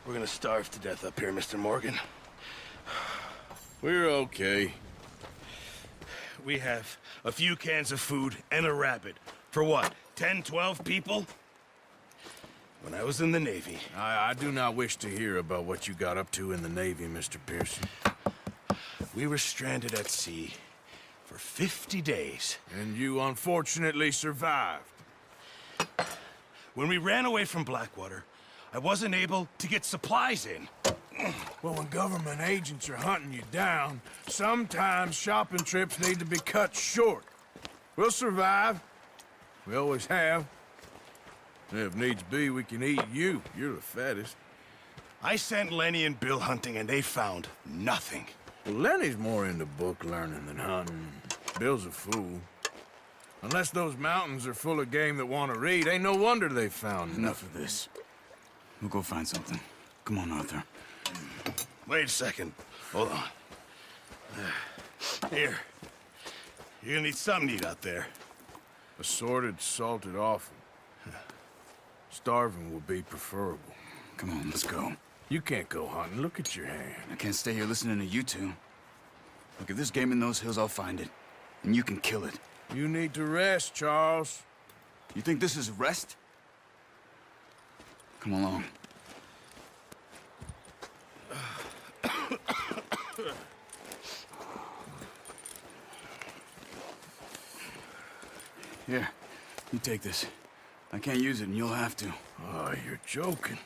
We're gonna starve to death up here, Mr. Morgan. We're okay. We have a few cans of food and a rabbit. For what, 10, 12 people? When I was in the Navy... I do not wish to hear about what you got up to in the Navy, Mr. Pearson. We were stranded at sea for 50 days. And you unfortunately survived. When we ran away from Blackwater, I wasn't able to get supplies in. Well, when government agents are hunting you down, sometimes shopping trips need to be cut short. We'll survive. We always have. If needs be, we can eat you. You're the fattest. I sent Lenny and Bill hunting, and they found nothing. Well, Lenny's more into book learning than hunting. Bill's a fool. Unless those mountains are full of game that want to read, ain't no wonder they found Enough of this. We'll go find something. Come on, Arthur. Wait a second. Hold on. Here. You're gonna need something to eat out there. Assorted, salted offal. Starving will be preferable. Come on, let's go. You can't go hunting. Look at your hand. I can't stay here listening to you two. Look, if there's game in those hills, I'll find it. And you can kill it. You need to rest, Charles. You think this is rest? Come along. Here, you take this. I can't use it, and you'll have to. Oh, you're joking.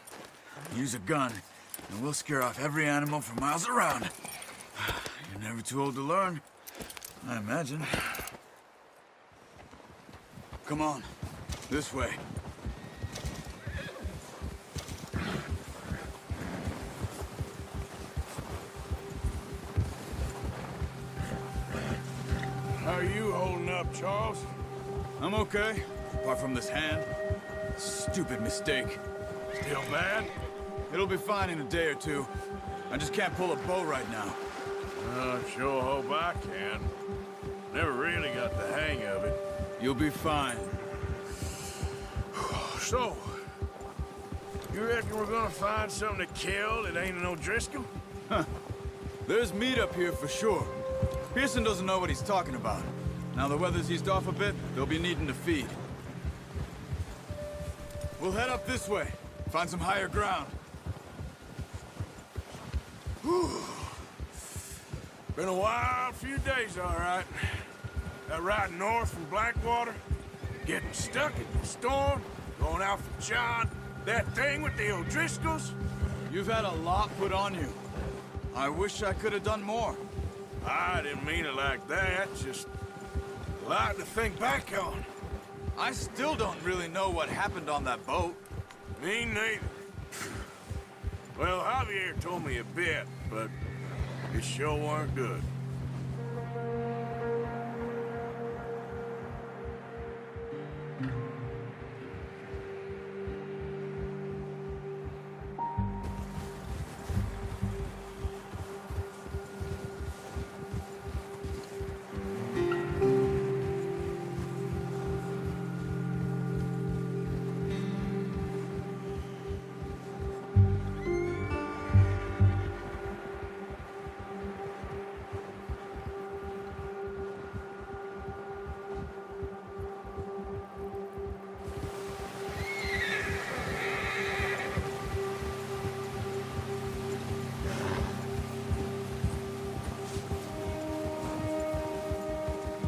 Use a gun, and we'll scare off every animal for miles around. You're never too old to learn, I imagine. Come on, this way. How are you holding up, Charles? I'm okay, apart from this hand. Stupid mistake. Still bad? It'll be fine in a day or two. I just can't pull a bow right now. I sure hope I can. Never really got the hang of it. You'll be fine. So, you reckon we're gonna find something to kill that ain't no Driscoll? Huh. There's meat up here for sure. Pearson doesn't know what he's talking about. Now the weather's eased off a bit, they'll be needing to feed. We'll head up this way. Find some higher ground. Whew. Been a wild few days, all right. That ride north from Blackwater, getting stuck in the storm, going out for John, that thing with the O'Driscolls. You've had a lot put on you. I wish I could have done more. I didn't mean it like that, just a lot to think back on. I still don't really know what happened on that boat. Me neither. Well, Javier told me a bit, but it sure weren't good.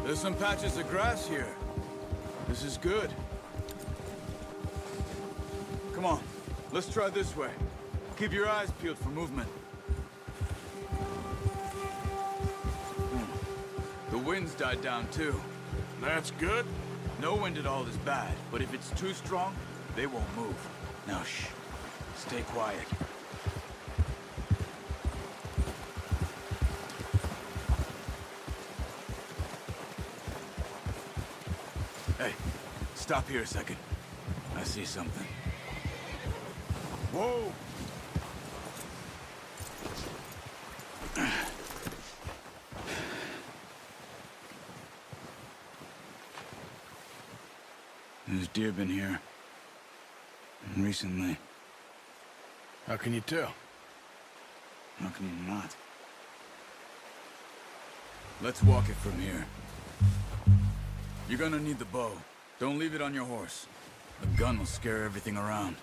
There's some patches of grass here. This is good. Come on, let's try this way. Keep your eyes peeled for movement. The wind's died down too. That's good. No wind at all is bad, but if it's too strong, they won't move. Now shh, stay quiet. Hey, stop here a second. I see something. Whoa! There's deer been here. And recently. How can you tell? How can you not? Let's walk it from here. You're gonna need the bow. Don't leave it on your horse. The gun will scare everything around.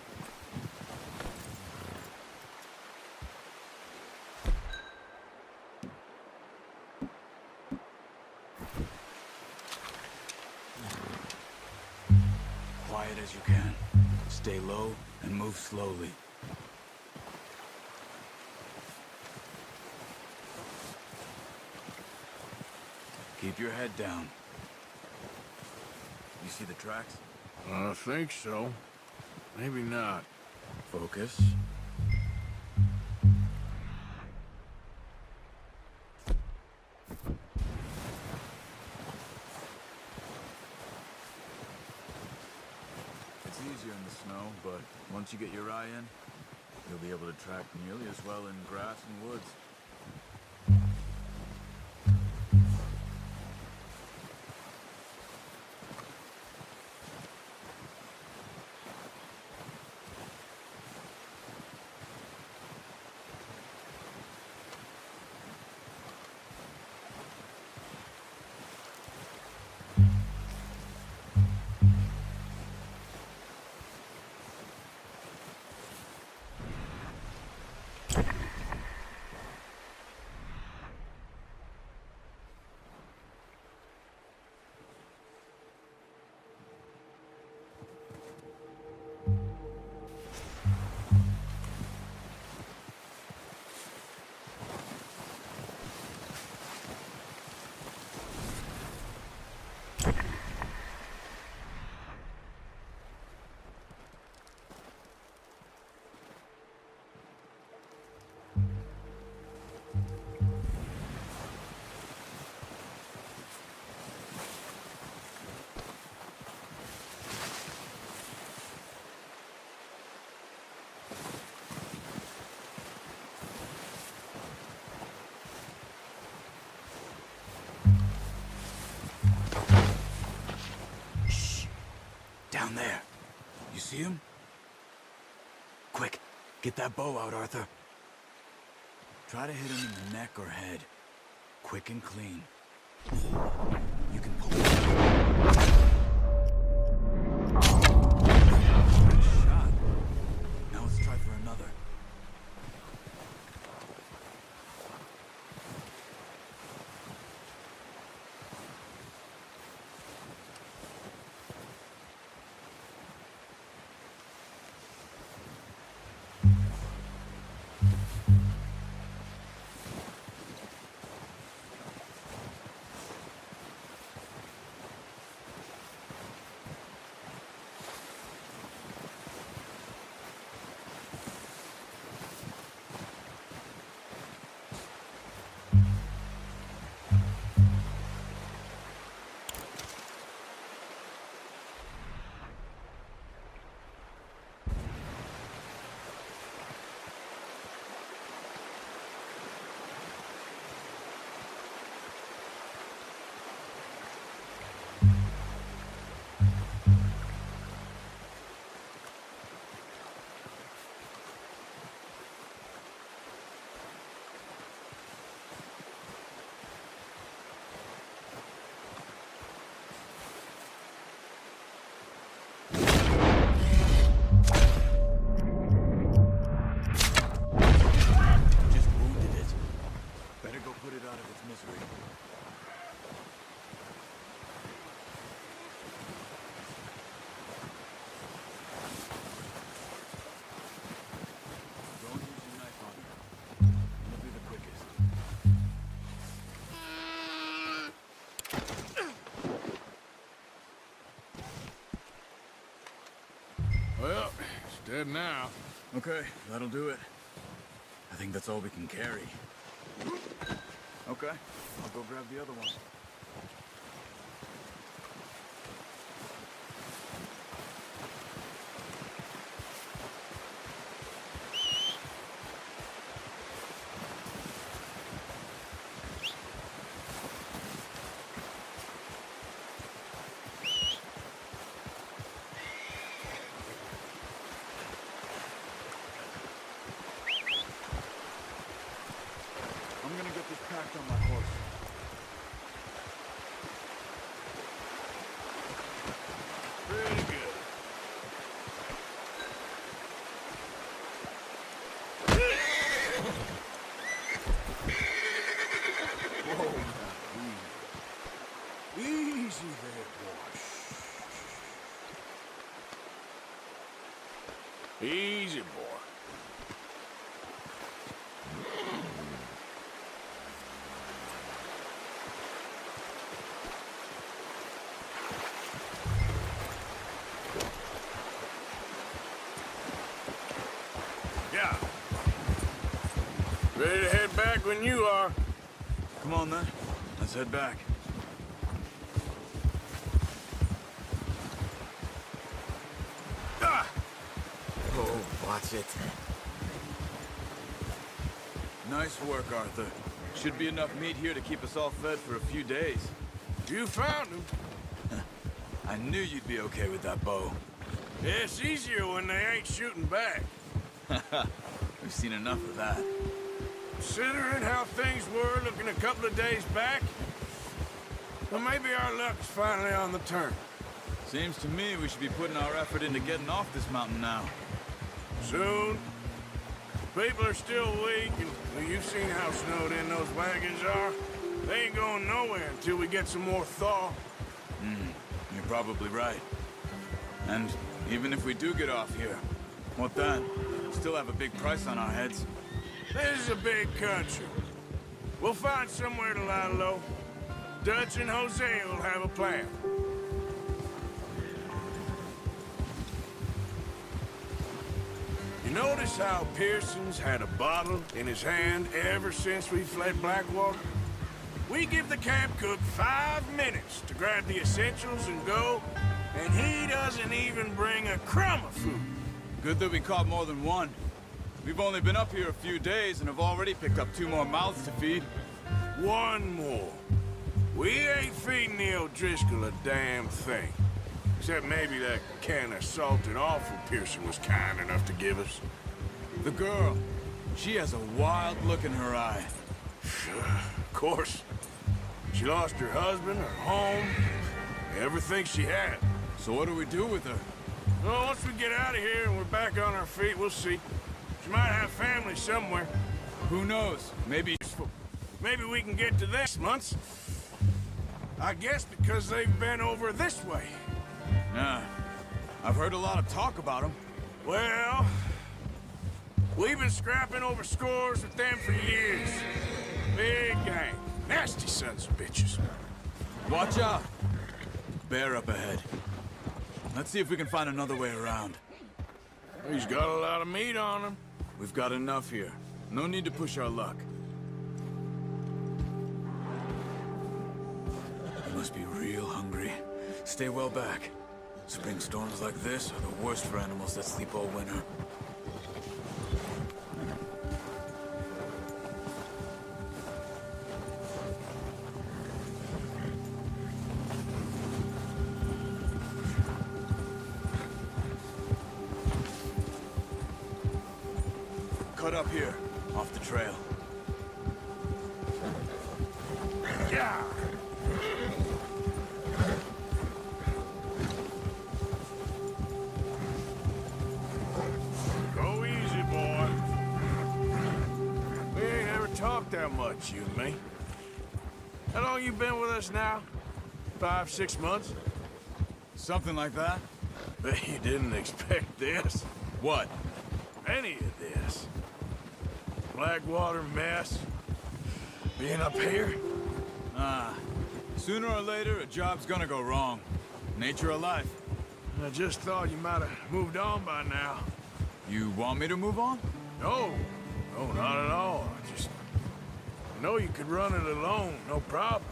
Quiet as you can. Stay low and move slowly. Keep your head down. You see the tracks? I think so. Maybe not. Focus. It's easier in the snow, but once you get your eye in, you'll be able to track nearly as well in grass and woods. Down there. You see him? Quick, get that bow out, Arthur. Try to hit him in the neck or head. Quick and clean. You can pull it. Good shot. Now let's try for another. Well, it's dead now. Okay, that'll do it. I think that's all we can carry. Okay, I'll go grab the other one. I'm gonna get this packed on my horse. Pretty good. Whoa, easy there, boy. Easy, boy. Yeah. Ready to head back when you are. Come on, then. Let's head back. Ah! Oh, watch it. Nice work, Arthur. Should be enough meat here to keep us all fed for a few days. You found him. I knew you'd be okay with that bow. It's easier when they ain't shooting back. We've seen enough of that. Considering how things were looking a couple of days back, well, maybe our luck's finally on the turn. Seems to me we should be putting our effort into getting off this mountain now. Soon. People are still weak, and well, you've seen how snowed in those wagons are. They ain't going nowhere until we get some more thaw. You're probably right. And even if we do get off here, what then? We still have a big price on our heads. This is a big country. We'll find somewhere to lie low. Dutch and Jose will have a plan. You notice how Pearson's had a bottle in his hand ever since we fled Blackwater? We give the camp cook 5 minutes to grab the essentials and go, and he doesn't even bring a crumb of food. Good that we caught more than one. We've only been up here a few days and have already picked up 2 more mouths to feed. One more. We ain't feeding the O'Driscoll a damn thing. Except maybe that can of salted offal Pearson was kind enough to give us. The girl, she has a wild look in her eye. Of course. She lost her husband, her home, everything she had. So what do we do with her? Well, once we get out of here and we're back on our feet, we'll see. She might have family somewhere. Who knows? Maybe... Maybe we can get to this months. I guess because they've been over this way. Nah. I've heard a lot of talk about them. Well, we've been scrapping over scores with them for years. Big gang. Nasty sons of bitches. Watch out! Bear up ahead. Let's see if we can find another way around. He's got a lot of meat on him. We've got enough here. No need to push our luck. You must be real hungry. Stay well back. Spring storms like this are the worst for animals that sleep all winter. Cut up here, off the trail. Yeah. Go easy, boy. We ain't ever talked that much, you and me. How long you been with us now? 5, 6 months? Something like that? Bet you didn't expect this. What? Any of this. Blackwater mess. Being up here. Sooner or later, a job's gonna go wrong. Nature of life. I just thought you might have moved on by now. You want me to move on? No. No, not at all. I know you could run it alone, no problem.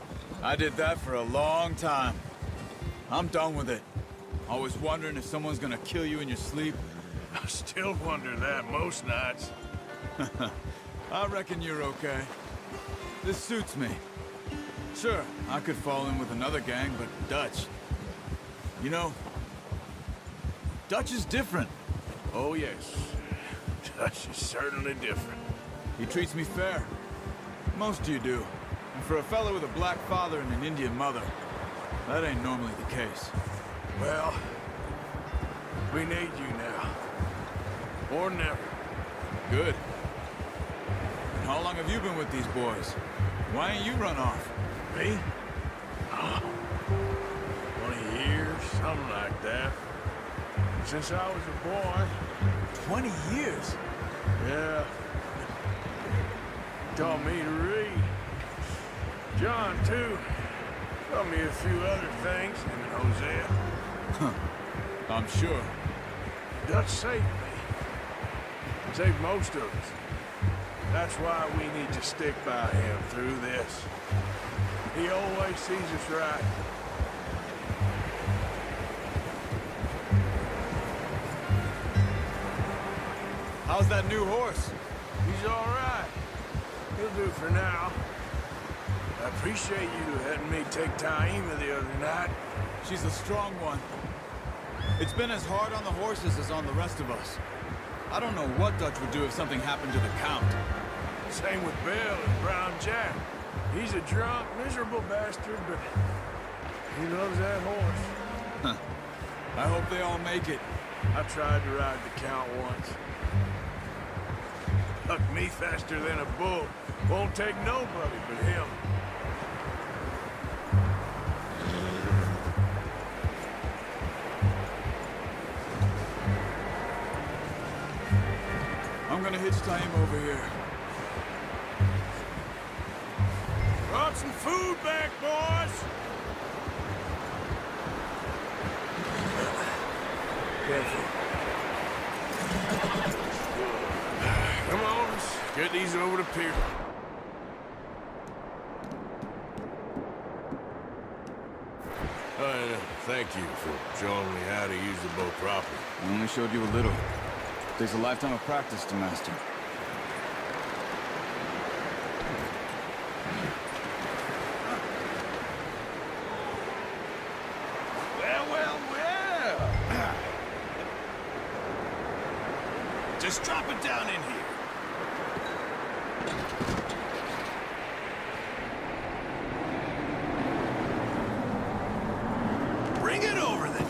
I did that for a long time. I'm done with it. Always wondering if someone's gonna kill you in your sleep. I still wonder that most nights. I reckon you're okay. This suits me. Sure, I could fall in with another gang, but Dutch... You know, Dutch is different. Oh, yes. Dutch is certainly different. He treats me fair. Most of you do. And for a fellow with a black father and an Indian mother, that ain't normally the case. Well, we need you now. Or never. Good. And how long have you been with these boys? Why ain't you run off? Me? Oh, 20 years, something like that. Since I was a boy. 20 years? Yeah. Taught me to read. John, too. Taught me a few other things, him and Hosea. Huh. I'm sure. Dutch saved me. Saved most of us. That's why we need to stick by him through this. He always sees us right. How's that new horse? He's all right. He'll do for now. I appreciate you letting me take Taima the other night. She's a strong one. It's been as hard on the horses as on the rest of us. I don't know what Dutch would do if something happened to the Count. Same with Bill and Brown Jack. He's a drunk, miserable bastard, but he loves that horse. Huh. I hope they all make it. I tried to ride the Count once. Hucked me faster than a bull. Won't take nobody but him. I'm gonna hitch Taima over here. Brought some food back, boys! Careful. Come on, let's get these over the pier. Thank you for showing me how to use the boat properly. I only showed you a little. Takes a lifetime of practice to master. Well. Just drop it down in here. Bring it over then.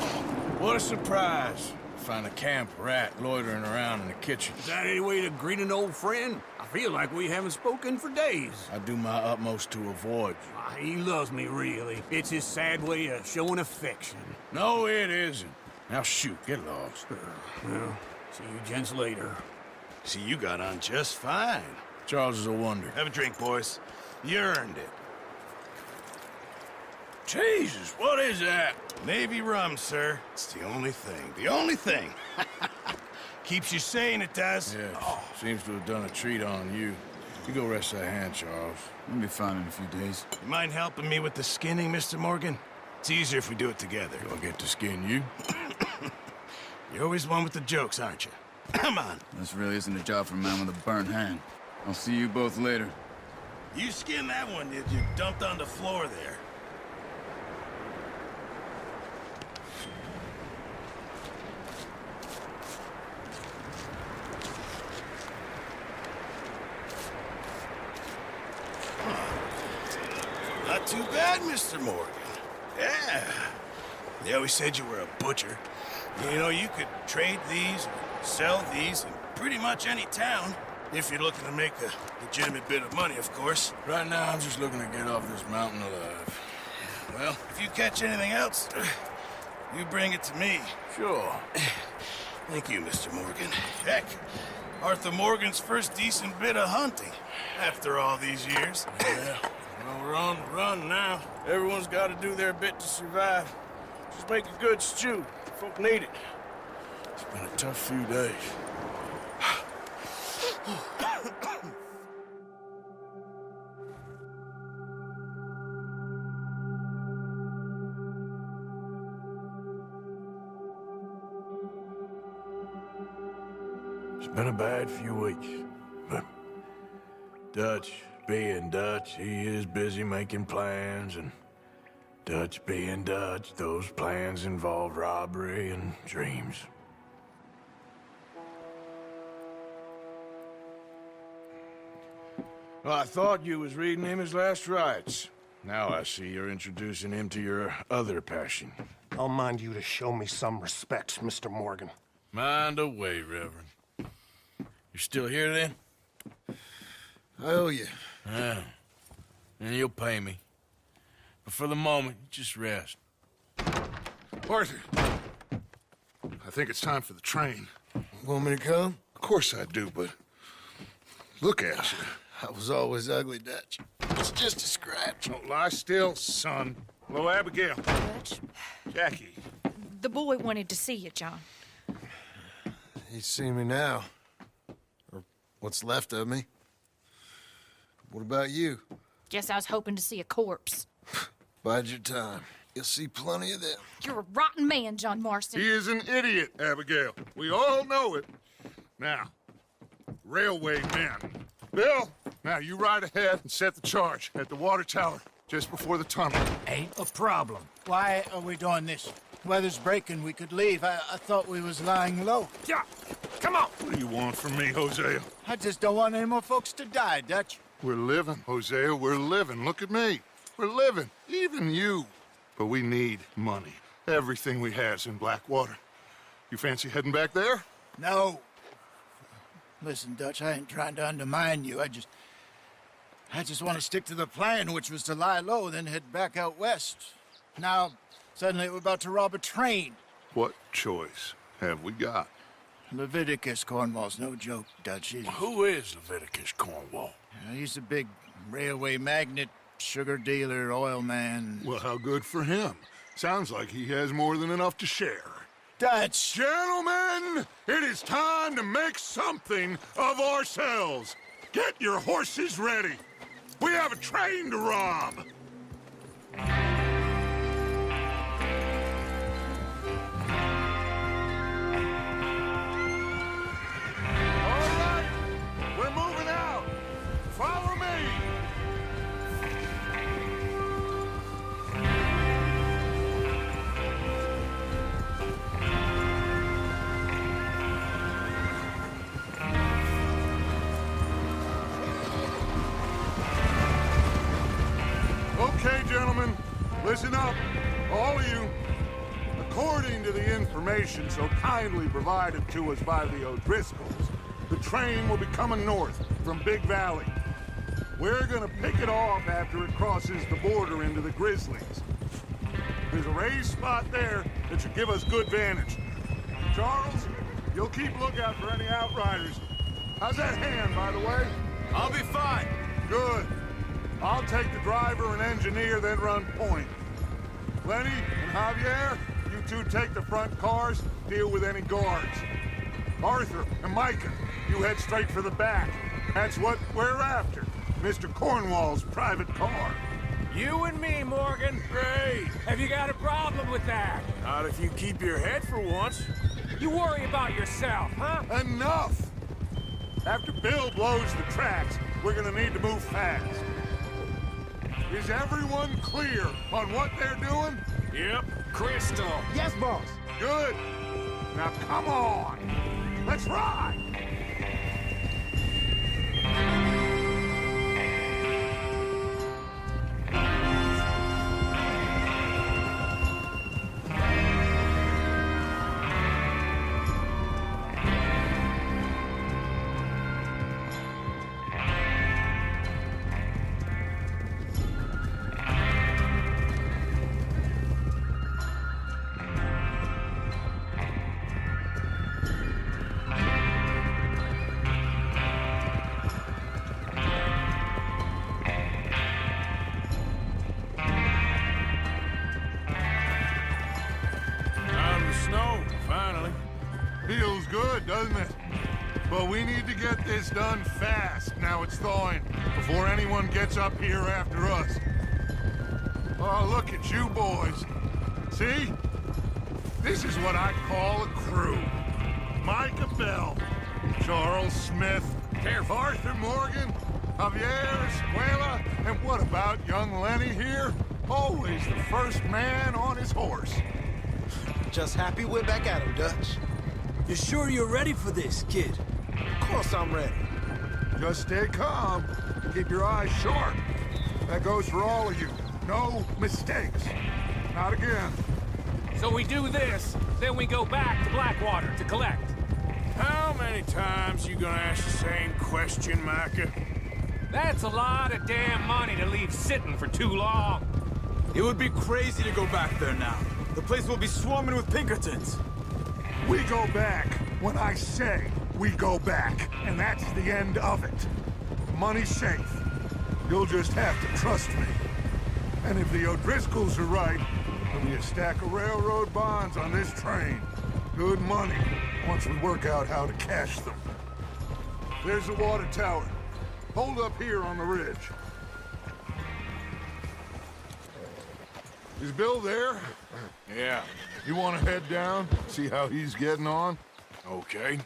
What a surprise. Find a camp rat loitering around in the kitchen. Is that any way to greet an old friend? I feel like we haven't spoken for days. I do my utmost to avoid you. He loves me, really. It's his sad way of showing affection. No, it isn't. Now shoot, get lost. Well, see you gents later. See, you got on just fine. Charles is a wonder. Have a drink, boys. You earned it. Jesus, what is that? Navy rum, sir. It's the only thing. The only thing. Keeps you sane, it does. Yes, seems to have done a treat on you. You go rest that hand, Charles. We'll be fine in a few days. You mind helping me with the skinning, Mr. Morgan? It's easier if we do it together. Do I get to skin you? You're always one with the jokes, aren't you? Come on. This really isn't a job for a man with a burnt hand. I'll see you both later. You skinned that one you dumped on the floor there. Not too bad, Mr. Morgan. Yeah. They always said you were a butcher. You know, you could trade these, or sell these in pretty much any town, if you're looking to make a legitimate bit of money, of course. Right now, I'm just looking to get off this mountain alive. Well, if you catch anything else, you bring it to me. Sure. Thank you, Mr. Morgan. Heck, Arthur Morgan's first decent bit of hunting, after all these years. Yeah. Well, we're on the run now. Everyone's got to do their bit to survive. Just make a good stew. Folk need it. It's been a tough few days. It's been a bad few weeks, but Dutch being Dutch, he is busy making plans, and Dutch being Dutch, those plans involve robbery and dreams. Well, I thought you was reading him his last rites. Now I see you're introducing him to your other passion. I'll mind you to show me some respect, Mr. Morgan. Mind away, Reverend. You still here, then? I owe you. Yeah. And you'll pay me. But for the moment, just rest. Arthur, I think it's time for the train. Want me to come? Of course I do, but look at you. I was always ugly, Dutch. It's just a scratch. Don't lie still, son. Hello, Abigail. Dutch, Jackie. the boy wanted to see you, John. He's seen me now. Or what's left of me. What about you? Guess I was hoping to see a corpse. Bide your time. You'll see plenty of them. You're a rotten man, John Marston. He is an idiot, Abigail. We all know it. Now, railway men. Bill, now you ride ahead and set the charge at the water tower just before the tunnel. Ain't a problem. Why are we doing this? Weather's breaking. We could leave. I thought we was lying low. Yeah, come on. What do you want from me, Hosea? I just don't want any more folks to die, Dutch. We're living, Hosea. We're living. Look at me. We're living. Even you. But we need money. Everything we has in Blackwater. You fancy heading back there? No. Listen, Dutch, I ain't trying to undermine you. I just want to stick to the plan, which was to lie low, then head back out west. Now, suddenly we're about to rob a train. What choice have we got? Leviticus Cornwall's no joke, Dutch. Who is Leviticus Cornwall? He's a big railway magnate, sugar dealer, oil man. Well, how good for him. Sounds like he has more than enough to share. Dutch! Gentlemen, it is time to make something of ourselves. Get your horses ready. We have a train to rob. All right, we're moving out. Follow me. Okay, gentlemen, listen up, all of you. According to the information so kindly provided to us by the O'Driscolls, the train will be coming north from Big Valley. We're gonna pick it off after it crosses the border into the Grizzlies. There's a raised spot there that should give us good vantage. Charles, you'll keep lookout for any outriders. How's that hand, by the way? I'll be fine. Good. I'll take the driver and engineer, then run point. Lenny and Javier, you two take the front cars, deal with any guards. Arthur and Micah, you head straight for the back. That's what we're after. Mr. Cornwall's private car. You and me, Morgan. Great. Have you got a problem with that? Not if you keep your head for once. You worry about yourself, huh? Enough! After Bill blows the tracks, we're gonna need to move fast. Is everyone clear on what they're doing? Yep. Crystal. Yes, boss. Good. Now come on. Let's ride. Feels good, doesn't it? But we need to get this done fast, now it's thawing, before anyone gets up here after us. Oh, look at you boys. See? This is what I call a crew. Micah Bell, Charles Smith, Arthur Morgan, Javier Escuela, and what about young Lenny here? Always the first man on his horse. Just happy we're back at him, Dutch. You sure you're ready for this, kid? Of course I'm ready. Just stay calm. keep your eyes sharp. That goes for all of you. No mistakes. Not again. So we do this, then we go back to Blackwater to collect. How many times you gonna ask the same question, Micah? That's a lot of damn money to leave sitting for too long. It would be crazy to go back there now. The place will be swarming with Pinkertons. We go back when I say we go back, and that's the end of it. Money's safe. You'll just have to trust me. And if the O'Driscolls are right, there'll be a stack of railroad bonds on this train. Good money, once we work out how to cash them. There's the water tower. Hold up here on the ridge. Is Bill there? Yeah. You want to head down, see how he's getting on? Okay.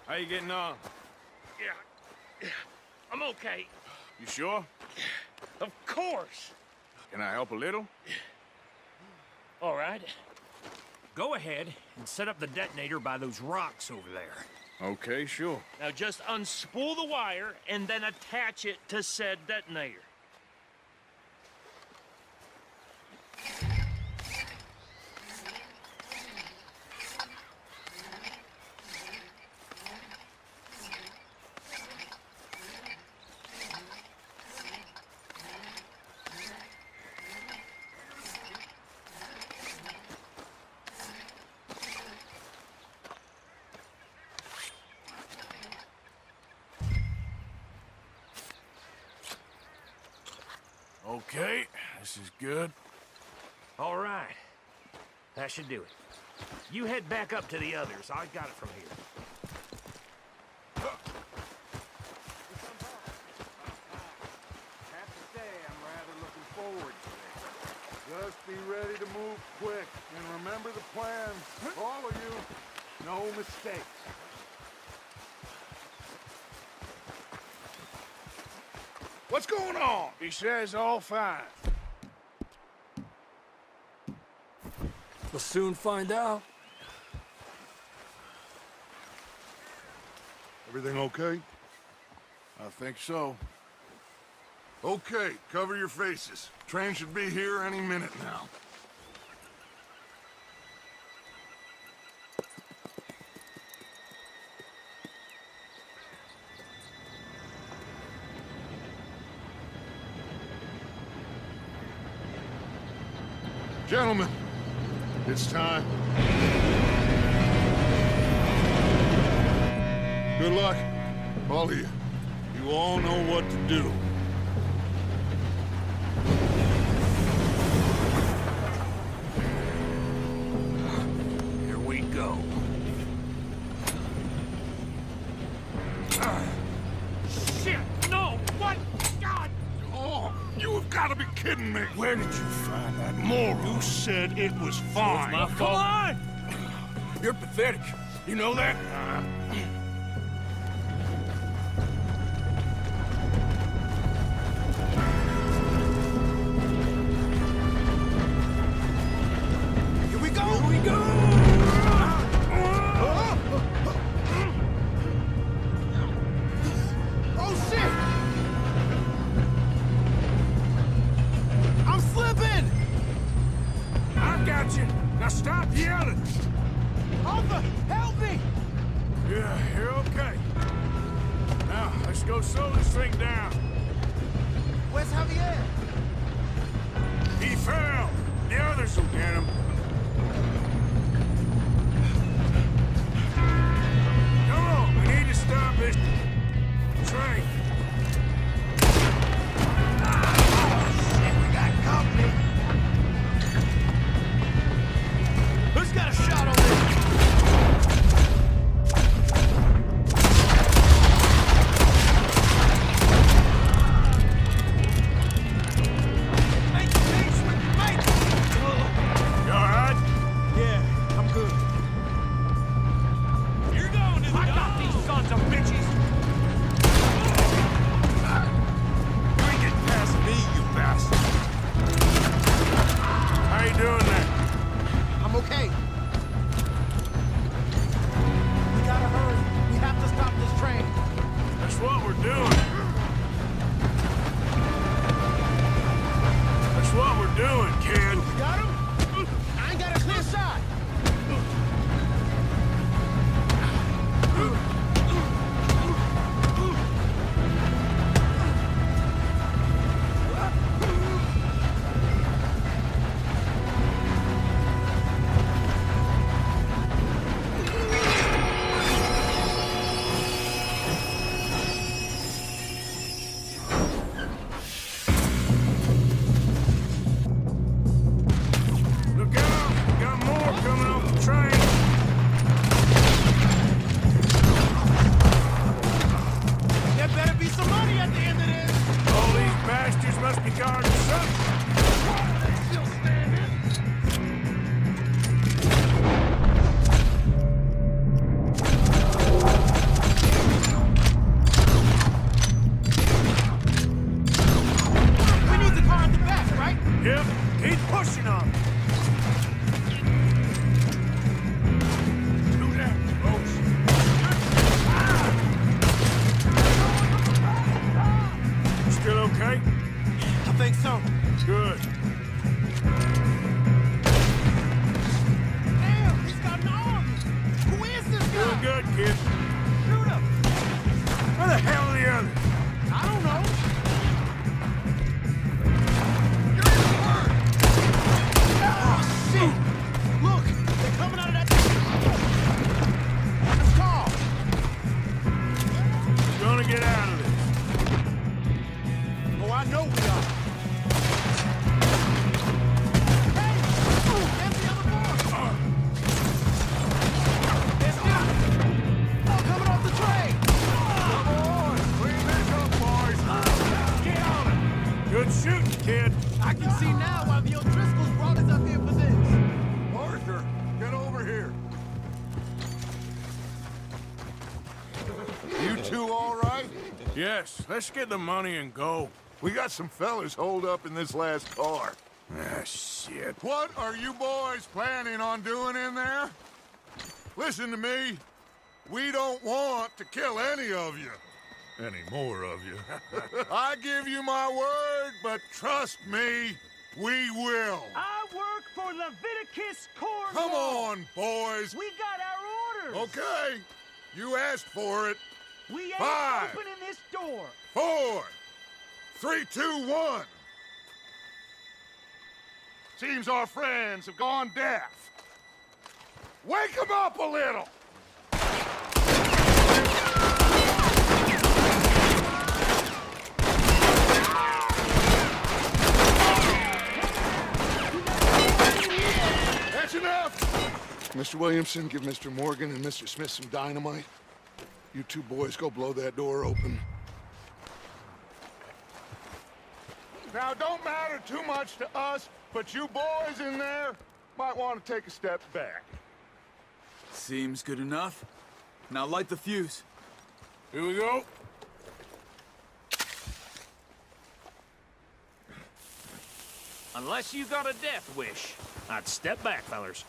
How you getting on? Yeah, I'm okay. You sure? Of course. Can I help a little? All right. Go ahead and set up the detonator by those rocks over there. Okay, sure. Now just unspool the wire and then attach it to said detonator. Okay, this is good. All right. That should do it. You head back up to the others. I got it from here. Have to say, I'm rather looking forward to it. Just be ready to move quick, and remember the plan. All of you, no mistakes. What's going on? He says all fine. We'll soon find out. Everything okay? I think so. Okay, cover your faces. Train should be here any minute now. Gentlemen, it's time. Good luck, all of you. You all know what to do. Here we go. Shit! No! What? God! Oh, you have got to be kidding me. Where did you find that moron? You said it was fine. My fault. Come on! You're pathetic. You know that? Here we go! Here we go! Oh, shit! I'm slipping! I got you. Now stop yelling. Arthur, help me! Yeah, you're okay. Now, let's go slow this thing down. Where's Javier? He fell. The others will get him. the hell are the others? I don't know. Oh, shit! Look! They're coming out of that... Let's call! We're gonna get out of this. Oh, I know we are. Hey! There's the other boy! There's more coming off the train! Come on! Clean this up, boys! Get on it. Good shooting, kid. I can see now why the O'Driscolls brought us up here for this. Arthur, get over here. You two all right? Yes, let's get the money and go. We got some fellas holed up in this last car. Ah, shit. What are you boys planning on doing in there? Listen to me. We don't want to kill any of you. Any more of you. I give you my word, but trust me, we will. I work for Leviticus Corps. Come on, boys. We got our orders. Okay. You asked for it. We ain't 5, opening this door. 4, 3, 2, 1. Seems our friends have gone deaf. Wake them up a little. That's enough. Mr. Williamson, give Mr. Morgan and Mr. Smith some dynamite. You two boys go blow that door open. Now, don't matter too much to us, but you boys in there might want to take a step back. Seems good enough. Now light the fuse. Here we go. Unless you got a death wish, I'd step back, fellers.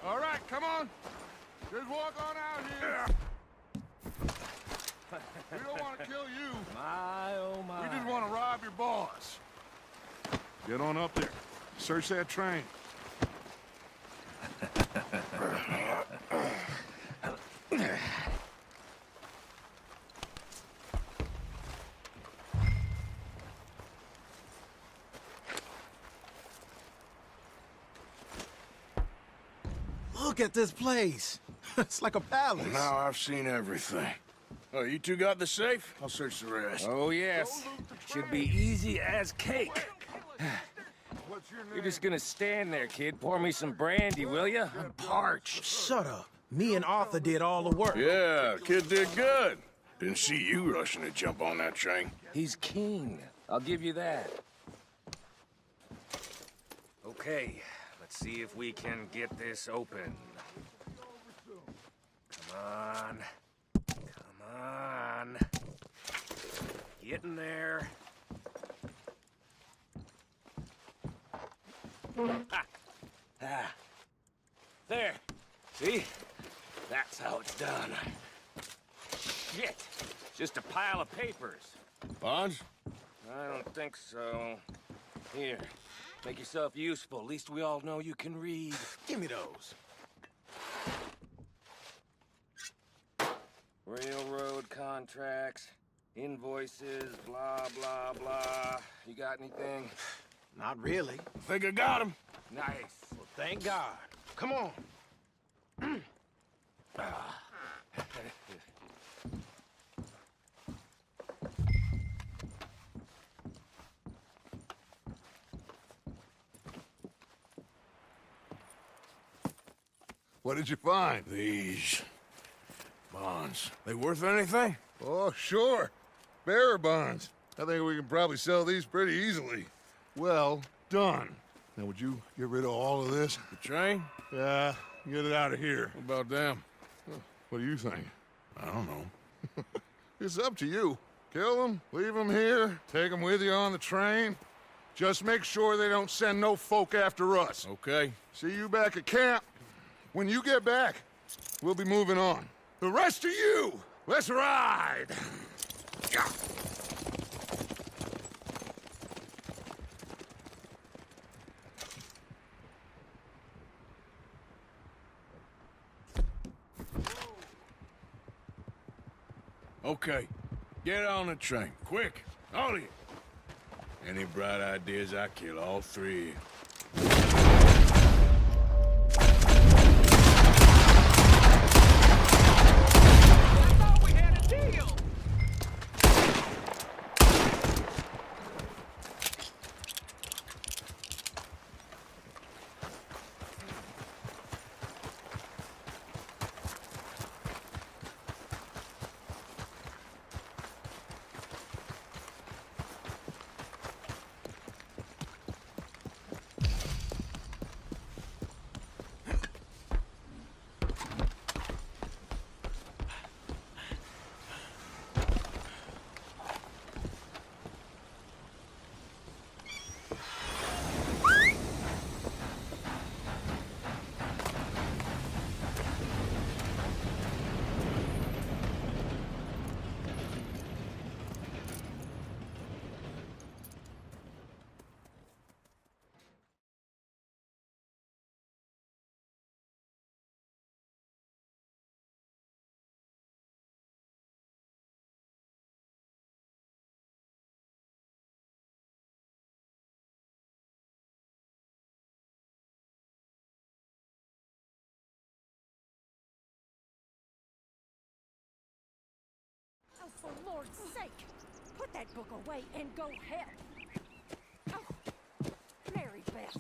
All right, come on. Just walk on out here. We don't want to kill you. My, oh my. We just want to rob your boss. Get on up there. Search that train. Look at this place. It's like a palace. Now I've seen everything. Oh, you two got the safe? I'll search the rest. Oh, yes. Should be easy as cake. What's your name? You're just gonna stand there, kid. Pour me some brandy, will ya? I'm parched. Shut up. Me and Arthur did all the work. Yeah, kid did good. Didn't see you rushing to jump on that train. He's keen. I'll give you that. Okay, let's see if we can get this open. Come on. Come on. Get in there. Ha. Ah. There. See? That's how it's done. Shit. Just a pile of papers. Bonds? I don't think so. Here. Make yourself useful. At least we all know you can read. Give me those. Railroad contracts, invoices, blah, blah, blah. You got anything? Not really. I think I got him. Nice. Well, thank God. Come on. What did you find? These bonds. They worth anything? Oh, sure. Bearer bonds. I think we can probably sell these pretty easily. Well done. Now, would you get rid of all of this? The train? Yeah, get it out of here. What about them? What do you think? I don't know. It's up to you. Kill them, leave them here, take them with you on the train. Just make sure they don't send no folk after us. Okay. See you back at camp. When you get back, we'll be moving on. The rest of you, let's ride! Okay, get on the train, quick, all of you. Any bright ideas, I kill all three. Oh, for Lord's sake! Put that book away and go help! Oh, Mary Beth.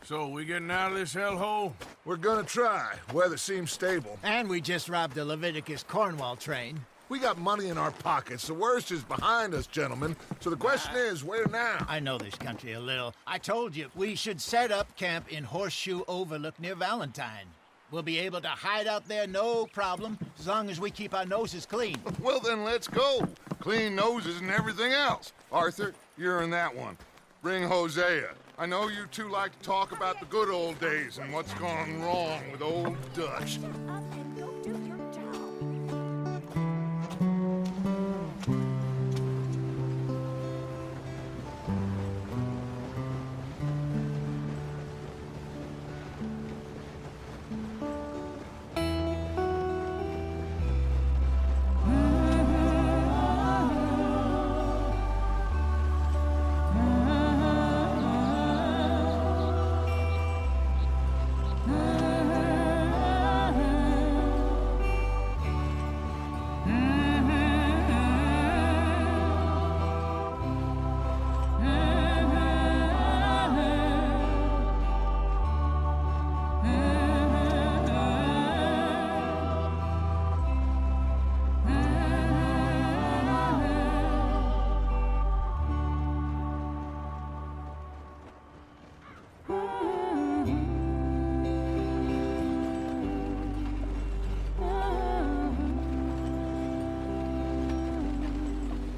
So, we getting out of this hellhole? We're gonna try. Weather seems stable. And we just robbed the Leviticus Cornwall train. We got money in our pockets. The worst is behind us, gentlemen. So the question is, where now? I know this country a little. I told you, we should set up camp in Horseshoe Overlook near Valentine. We'll be able to hide out there, no problem, as long as we keep our noses clean. Well, then let's go. Clean noses and everything else. Arthur, you're in that one. Bring Hosea. I know you two like to talk about the good old days and what's gone wrong with old Dutch. Shut up and go do your job.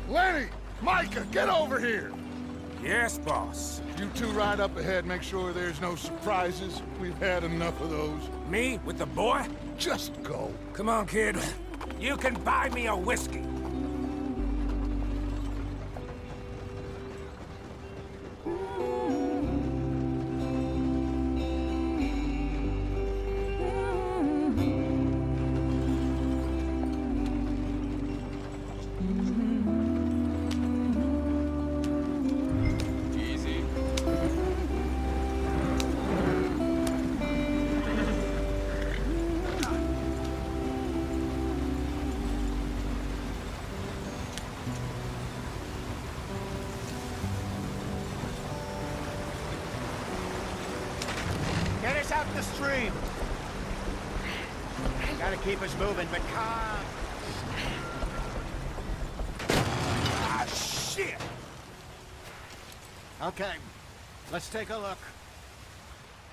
Lenny! Micah, get over here! Yes, boss. You two ride up ahead, make sure there's no surprises. We've had enough of those. Me with the boy? Just go. Come on, kid. You can buy me a whiskey. Get us out the stream. Gotta keep us moving, but calm. Ah, shit! Okay, let's take a look.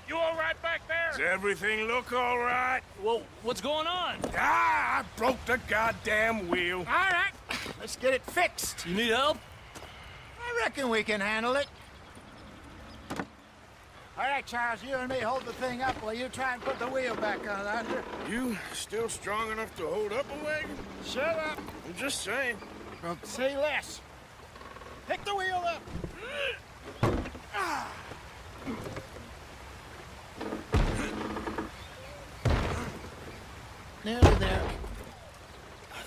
You all right back there? Does everything look all right? Well, what's going on? Ah, I broke the goddamn wheel. All right, let's get it fixed. You need help? I reckon we can handle it. All right, Charles, you and me hold the thing up while you try and put the wheel back on under. You still strong enough to hold up a wagon? Shut up. I'm just saying. Well, say less. Pick the wheel up. Ah. nearly there.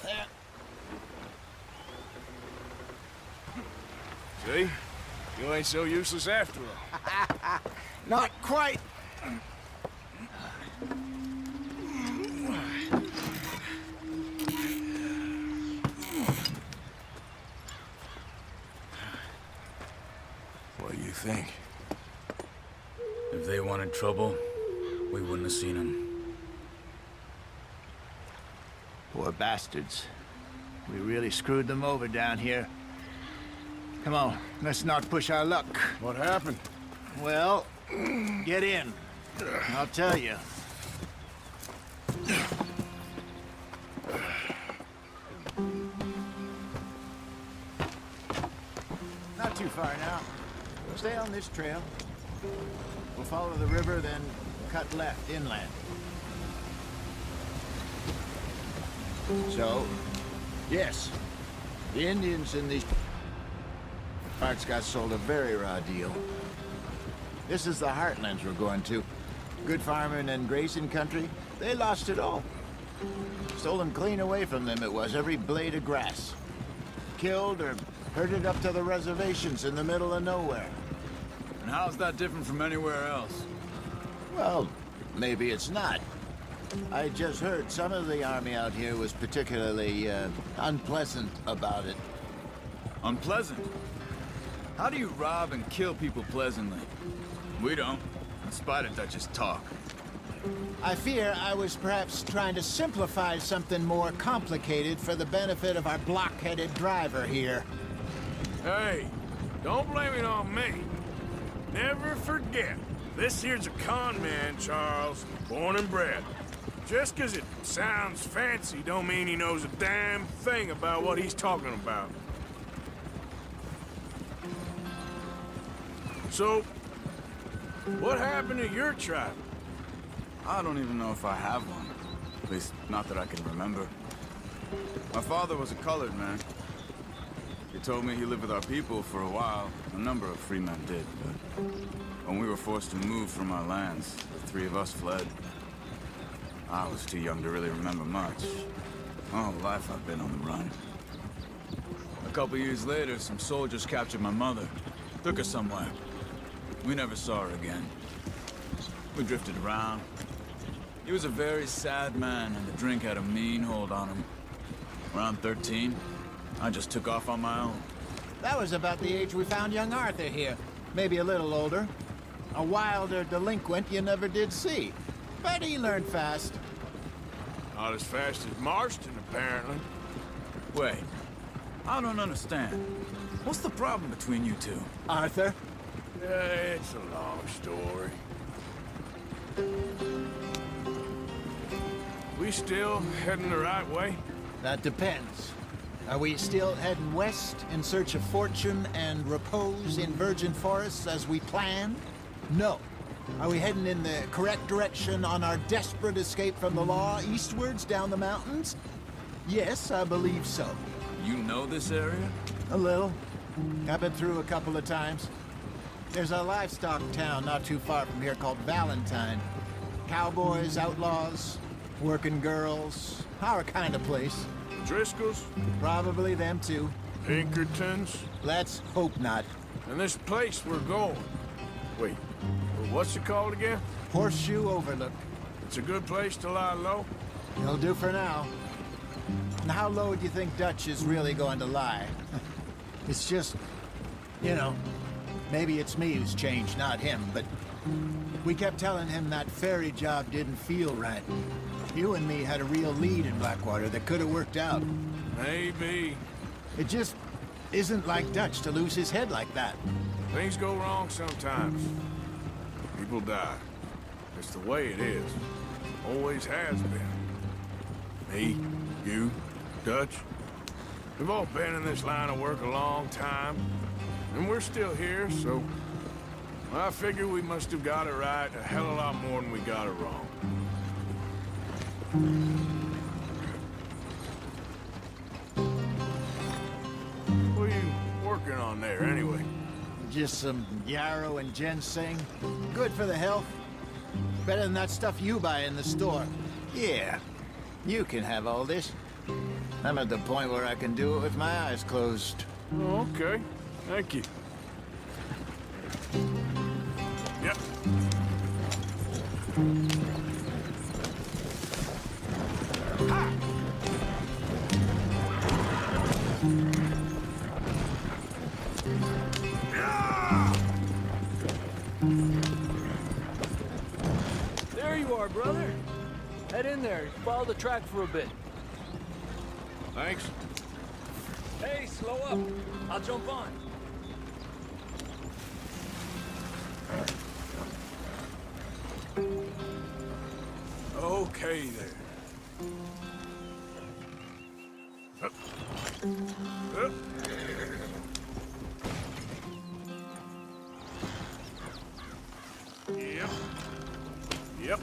There. See? You ain't so useless after all. Not quite. What do you think? If they wanted trouble, we wouldn't have seen them. Poor bastards. We really screwed them over down here. Come on, let's not push our luck. What happened? Well, get in. I'll tell you. Not too far now. We'll stay on this trail. We'll follow the river, then cut left inland. So, yes, the Indians in these parts got sold a very raw deal. This is the heartlands we're going to. Good farming and grazing country, they lost it all. Stolen clean away from them it was, every blade of grass. Killed or herded up to the reservations in the middle of nowhere. And how's that different from anywhere else? Well, maybe it's not. I just heard some of the army out here was particularly unpleasant about it. Unpleasant? How do you rob and kill people pleasantly? We don't, in spite of Dutch's talk. I fear I was perhaps trying to simplify something more complicated for the benefit of our block-headed driver here. Hey, don't blame it on me. Never forget, this here's a con man, Charles, born and bred. Just 'cause it sounds fancy don't mean he knows a damn thing about what he's talking about. So, what happened to your tribe? I don't even know if I have one. At least, not that I can remember. My father was a colored man. He told me he lived with our people for a while. A number of free men did, but when we were forced to move from our lands, the three of us fled. I was too young to really remember much. My whole life I've been on the run. A couple years later, some soldiers captured my mother. Took her somewhere. We never saw her again. We drifted around. He was a very sad man, and the drink had a mean hold on him. Around 13, I just took off on my own. That was about the age we found young Arthur here. Maybe a little older. A wilder delinquent you never did see. But he learned fast. Not as fast as Marston, apparently. Wait, I don't understand. What's the problem between you two? Arthur? It's a long story. We still heading the right way? That depends. Are we still heading west in search of fortune and repose in virgin forests as we planned? No. Are we heading in the correct direction on our desperate escape from the law eastwards down the mountains? Yes, I believe so. You know this area? A little. I've been through a couple of times. There's a livestock town not too far from here called Valentine. Cowboys, outlaws, working girls, our kind of place. Driscolls? Probably them too. Pinkertons? Let's hope not. And this place we're going. Wait, what's it called again? Horseshoe Overlook. It's a good place to lie low? It'll do for now. And how low do you think Dutch is really going to lie? It's just, you know, maybe it's me who's changed, not him, but we kept telling him that ferry job didn't feel right. You and me had a real lead in Blackwater that could have worked out. Maybe. It just isn't like Dutch to lose his head like that. Things go wrong sometimes. People die. It's the way it is. Always has been. Me, you, Dutch. We've all been in this line of work a long time. And we're still here, so I figure we must have got it right a hell of a lot more than we got it wrong. What are you working on there, anyway? Just some yarrow and ginseng. Good for the health. Better than that stuff you buy in the store. Yeah. You can have all this. I'm at the point where I can do it with my eyes closed. Oh, okay. Thank you. Yep. There you are, brother. Head in there. Follow the track for a bit. Thanks. Hey, slow up. I'll jump on. Okay there. Up. Up. Yep. Yep.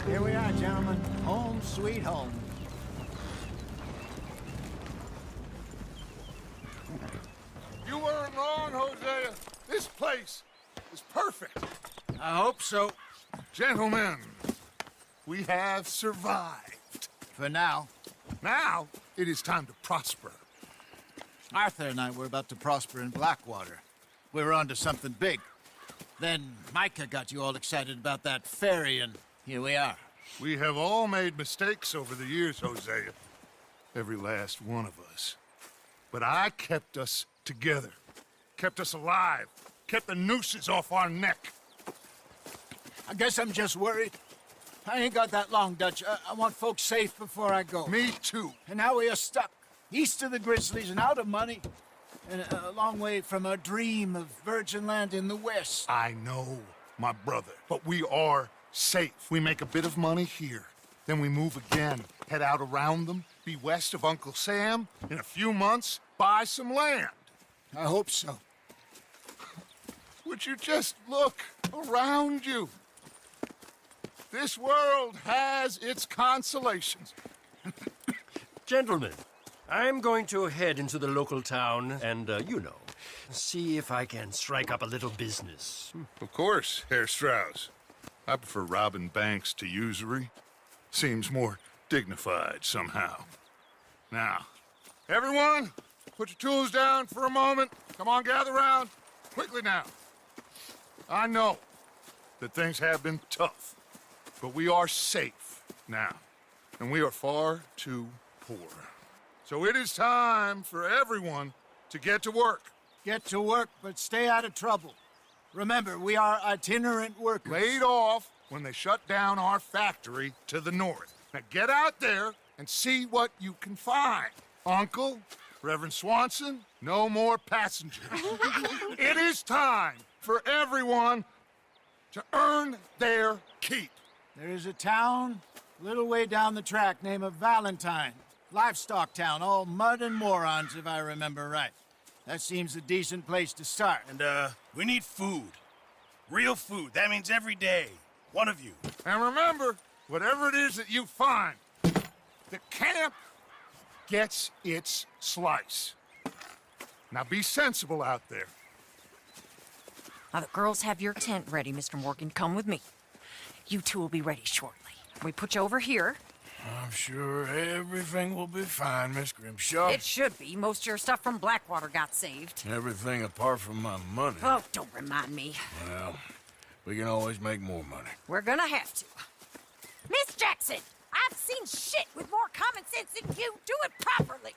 Here we are, gentlemen. Home sweet home. You weren't wrong, Hosea. This place is perfect. I hope so. Gentlemen, we have survived. For now. Now, it is time to prosper. Arthur and I were about to prosper in Blackwater. We were onto something big. Then Micah got you all excited about that ferry, and here we are. We have all made mistakes over the years, Hosea. Every last one of us. But I kept us together. Kept us alive. Kept the nooses off our neck. I guess I'm just worried. I ain't got that long, Dutch. I want folks safe before I go. Me too. And now we are stuck, east of the Grizzlies and out of money, and a long way from our dream of virgin land in the west. I know, my brother, but we are safe. We make a bit of money here, then we move again, head out around them, be west of Uncle Sam, in a few months, buy some land. I hope so. Would you just look around you? This world has its consolations. Gentlemen, I'm going to head into the local town and, see if I can strike up a little business. Of course, Herr Strauss. I prefer robbing banks to usury. Seems more dignified somehow. Now, everyone, put your tools down for a moment. Come on, gather round. Quickly now. I know that things have been tough, but we are safe now, and we are far too poor. So it is time for everyone to get to work. Get to work, but stay out of trouble. Remember, we are itinerant workers. Laid off when they shut down our factory to the north. Now get out there and see what you can find. Uncle, Reverend Swanson, no more passengers. It is time for everyone to earn their keep. There is a town a little way down the track named Valentine. Livestock town, all mud and morons, if I remember right. That seems a decent place to start. And, we need food. Real food. That means every day. One of you. And remember, whatever it is that you find, the camp gets its slice. Now be sensible out there. Now, the girls have your tent ready, Mr. Morgan. Come with me. You two will be ready shortly. We put you over here. I'm sure everything will be fine, Miss Grimshaw. It should be. Most of your stuff from Blackwater got saved. Everything apart from my money. Oh, don't remind me. Well, we can always make more money. We're gonna have to. Miss Jackson, I've seen shit with more common sense than you. Do it properly.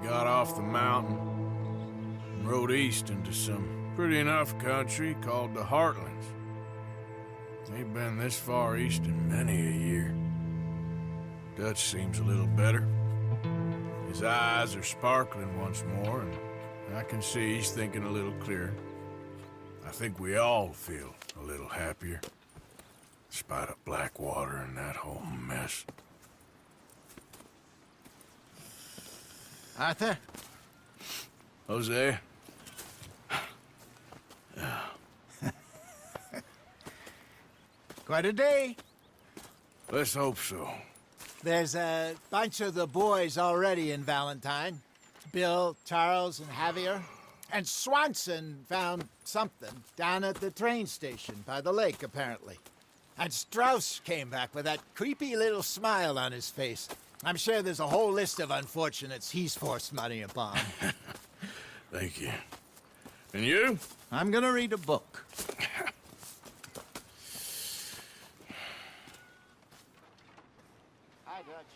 Got off the mountain and rode east into some Pretty enough country called the Heartlands. Ain't been this far east in many a year. Dutch seems a little better. His eyes are sparkling once more, and I can see he's thinking a little clearer. I think we all feel a little happier, despite of Blackwater and that whole mess. Arthur? Jose? Quite a day. Let's hope so. There's a bunch of the boys already in Valentine. Bill, Charles, and Javier. And Swanson found something down at the train station by the lake, apparently. And Strauss came back with that creepy little smile on his face. I'm sure there's a whole list of unfortunates he's forced money upon. Thank you. And you? I'm gonna read a book. Hi, Dutch.